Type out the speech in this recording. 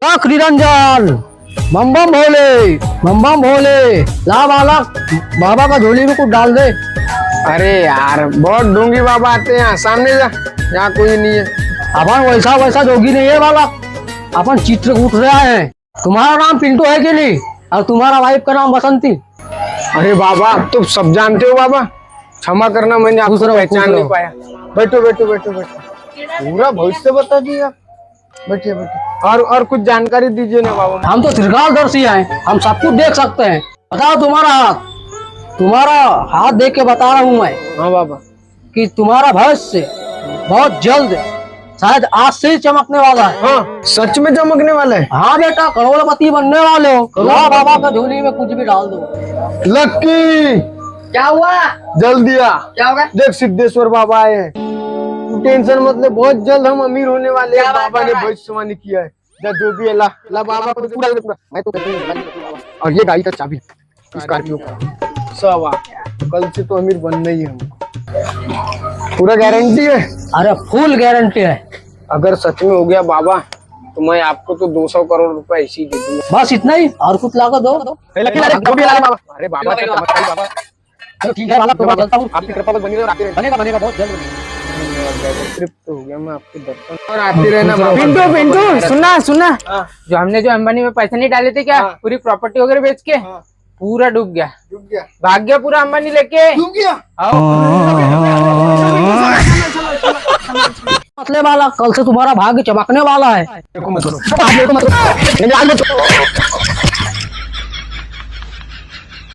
लाख निरंजन, बम बम भोले, ला बालक बाबा का झोली में कुछ डाल दे। अरे यार बहुत ढोंगी बाबा आते हैं यहाँ, सामने जा, यहाँ कोई नहीं है। अपन वैसा जोगी नहीं है बालक, अपन चित्रकूट से आए हैं। तुम्हारा नाम पिंटू है कि नहीं? और तुम्हारा वाइफ का नाम बसंती। अरे बाबा आप तो सब जानते हो बाबा, क्षमा करना मैंने आपको पहचान नहीं पाया। बैठो बैठो बैठो बैठो, पूरा भविष्य बता दिया। बैठिए बैठिए, और कुछ जानकारी दीजिए ना बाबा। हम तो त्रिकालदर्शी हैं, हम सब कुछ देख सकते हैं। बताओ तुम्हारा हाथ देख के बता रहा हूँ मैं। हाँ बाबा। कि तुम्हारा भविष्य बहुत जल्द शायद आज से ही चमकने वाला है। हाँ सच में चमकने वाला है। हाँ बेटा, करोड़पति बनने वाले हो। ला बाबा का झोली में कुछ भी डाल दो। लक्की क्या हुआ? जल्द दिया। क्या होगा? देख सिद्धेश्वर बाबा आए हैं, तू टेंशन मत ले, बहुत जल्द हम अमीर होने वाले हैं। बाबा ने भविष्यवाणी किया है। जो भी है ला ला बाबा को पूरा पूरा। मैं तो कहता हूं, और ये गाड़ी का चाबी स्कॉर्पियो का सब आ गया। कल से तो अमीर बनना ही है हमको, पूरा गारंटी है। अरे फुल गारंटी है। अगर सच में हो गया बाबा तो मैं आपको तो 200 करोड़ रुपए ऐसे ही दे दूंगा। बस इतना ही, और कुछ लागत दो। अरे बाबा बाबा ठीक है बालक, मैं चलता हूँ। आपकी कृपा बस बनी रहे, आते रहना। बनेगा बहुत जल्द। तृप्त हो गया मैं आपके दर्शन, और आते रहना बाबा। पिंटू पिंटू सुनना सुनना, हाँ। जो हमने जो अंबानी में पैसे नहीं डाले थे क्या, हाँ। पूरी प्रॉपर्टी वगैरह बेच के हाँ। पूरा डूब गया, डूब गया, भाग गया पूरा अंबानी लेके। डूब गया। मतलब वाला, कल से तुम्हारा भाग्य चमकने वाला है। देखो मत